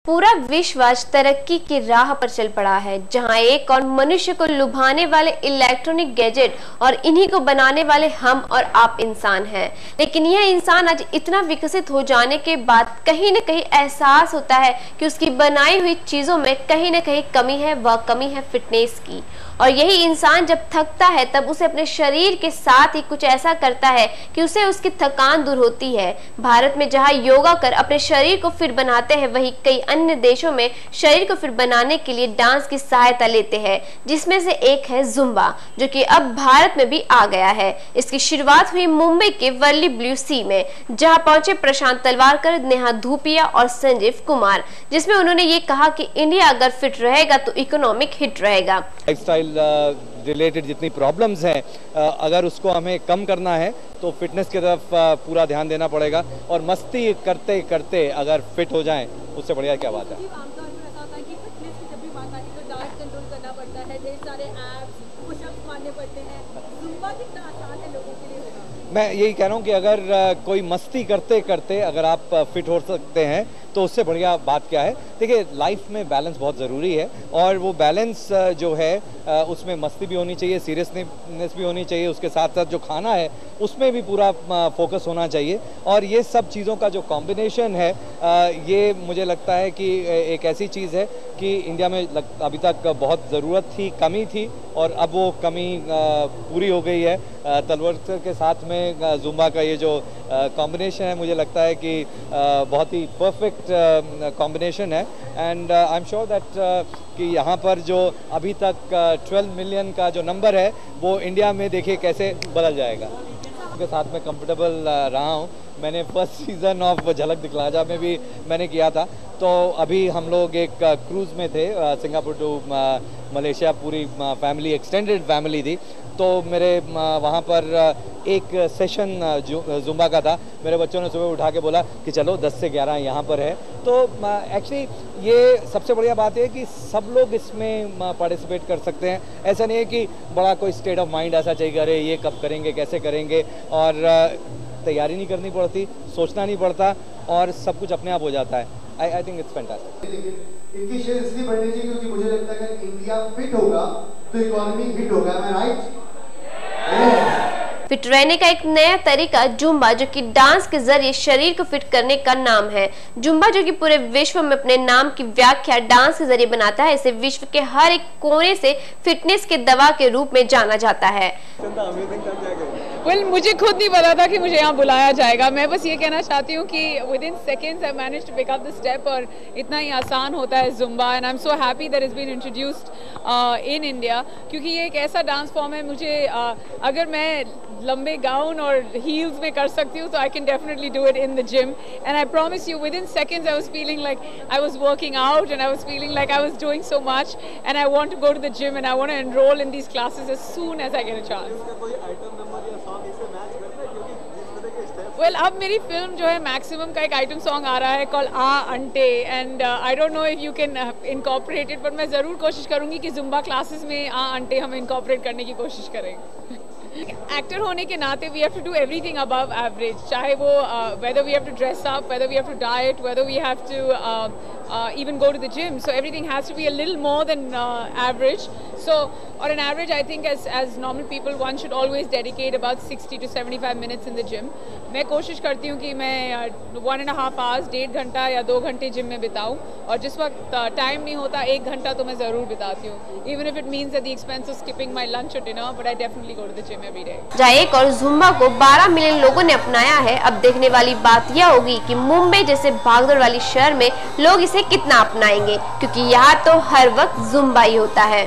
पूरा विश्व आज तरक्की की राह पर चल पड़ा है, जहां एक और मनुष्य को लुभाने वाले इलेक्ट्रॉनिक गैजेट और इन्हीं को बनाने वाले हम और आप इंसान हैं। लेकिन यह इंसान आज इतना विकसित हो जाने के बाद कहीं न कहीं एहसास होता है कि उसकी बनाई हुई चीजों में कहीं न कहीं कमी है, वह कमी है फिटनेस की। और यही इंसान जब थकता है तब उसे अपने शरीर के साथ ही कुछ ऐसा करता है कि उसे उसकी थकान दूर होती है। भारत में जहां योगा कर अपने शरीर को फिट बनाते हैं, वहीं कई अन्य देशों में शरीर को फिट बनाने के लिए डांस की सहायता लेते हैं, जिसमें से एक है जुम्बा, जो कि अब भारत में भी आ गया है। इसकी शुरुआत हुई मुंबई के वर्ली ब्लू सी में, जहां पहुंचे प्रशांत तलवारकर, नेहा धूपिया और संजीव कुमार, जिसमें उन्होंने ये कहा कि इंडिया अगर फिट रहेगा तो इकोनॉमिक हिट रहेगा। लाइफस्टाइल रिलेटेड जितनी प्रॉब्लम्स हैं, अगर उसको हमें कम करना है तो फिटनेस की तरफ पूरा ध्यान देना पड़ेगा। और मस्ती करते करते अगर फिट हो जाएं, उससे बढ़िया क्या बात है। आमतौर पर ऐसा होता है कि फिटनेस की जब भी बात आती है तो डाइट कंट्रोल करना पड़ता है, ढेर सारे एप्स, पुशअप्स मारने पड़ते हैं। जुम्बा कितना आसान है लोगों के लिए होगा? मैं यही कह रहा हूँ कि अगर कोई मस्ती करते करते अगर आप फिट हो सकते हैं तो उससे बढ़िया बात क्या है। देखिए, लाइफ में बैलेंस बहुत ज़रूरी है, और वो बैलेंस जो है उसमें मस्ती भी होनी चाहिए, सीरियसनेस भी होनी चाहिए, उसके साथ साथ जो खाना है उसमें भी पूरा फोकस होना चाहिए। और ये सब चीज़ों का जो कॉम्बिनेशन है, ये मुझे लगता है कि एक ऐसी चीज़ है कि इंडिया में अभी तक बहुत ज़रूरत थी, कमी थी, और अब वो कमी पूरी हो गई है। तलवारकर के साथ में जुम्बा का ये जो कॉम्बिनेशन है, मुझे लगता है कि बहुत ही परफेक्ट कॉम्बिनेशन है। And I am sure that कि यहाँ पर जो अभी तक 12 मिलियन का जो नंबर है, वो इंडिया में देखिए कैसे बदल जाएगा। उनके साथ में कंफर्टेबल रहा हूँ। मैंने फर्स्ट सीज़न ऑफ झलक दिखला जा में भी मैंने किया था। तो अभी हम लोग एक क्रूज़ में थे, सिंगापुर टू मलेशिया, पूरी फैमिली, एक्सटेंडेड फैमिली थी। तो मेरे वहाँ पर एक सेशन जुम्बा का था। मेरे बच्चों ने सुबह उठा के बोला कि चलो 10 से 11 यहाँ पर है। तो एक्चुअली ये सबसे बढ़िया बात है कि सब लोग इसमें पार्टिसिपेट कर सकते हैं। ऐसा नहीं है कि बड़ा कोई स्टेट ऑफ माइंड ऐसा चाहिए, अरे ये कब करेंगे, कैसे करेंगे, और तैयारी नहीं करनी पड़ती, सोचना नहीं पड़ता, और सब कुछ अपने आप हो जाता है। I think it's fantastic. इनकी शेयर इसलिए बढ़नी चाहिए क्योंकि मुझे लगता है कि इंडिया फिट होगा तो इकोनॉमी हिट होगा। Am I right? फिट रहने का एक नया तरीका जुम्बा, जो कि डांस के जरिए शरीर को फिट करने का नाम है। जुम्बा, जो कि पूरे विश्व में अपने नाम की व्याख्या डांस के जरिए बनाता है, इसे विश्व के हर एक कोने से फिटनेस के दवा के रूप में जाना जाता है। मुझे खुद नहीं पता था कि मुझे यहाँ बुलाया जाएगा। मैं बस ये कहना चाहती हूँ कि within seconds I manage to pick up the step, और इतना ही आसान होता है Zumba. And I am so happy that is been introduced in India, क्योंकि ये एक ऐसा डांस फॉर्म है, मुझे अगर मैं लंबे गाउन और हील्स में कर सकती हूँ तो I can definitely do it in the gym. And I promise you, within seconds I was feeling like I was working out, and I was feeling like I was doing so much, and I want to go to the gym, and I want to enroll in these classes as soon as I get a chance. Well, अब मेरी film जो है maximum का एक item song आ रहा है called Aa Ante, and I don't know if you can incorporate it, but मैं ज़रूर कोशिश करूँगी कि जुम्बा क्लासेस में आ अंटे हम इनकॉर्पोरेट करने की कोशिश करेंगे। एक्टर होने के नाते we have to do everything above average, चाहे वो whether we have to dress up, whether we have to diet, whether we have to even go to the gym. So everything has to be a little more than average. So on an average, I think as normal people, one should always dedicate about 60 to 75 minutes in the gym. मैं कोशिश करती हूँ कि मैं 1.5 hours, 1.5 घंटा या 2 घंटे gym में बिताऊँ, और जिस वक्त टाइम नहीं होता 1 घंटा तो मैं ज़रूर बिताती हूँ, even if it means at the expense of skipping my lunch or dinner, but I definitely go to the gym every day. जहाँ एक और जुम्बा को 12 मिलियन लोगों ने अपनाया है, अब देखने वाली बात यह होगी कि मुंबई जैसे भागदौड़ वाली शहर में लोग इसे कितना अपनाएंगे, क्योंकि यहाँ तो हर वक्त जुम्बा ही होता है।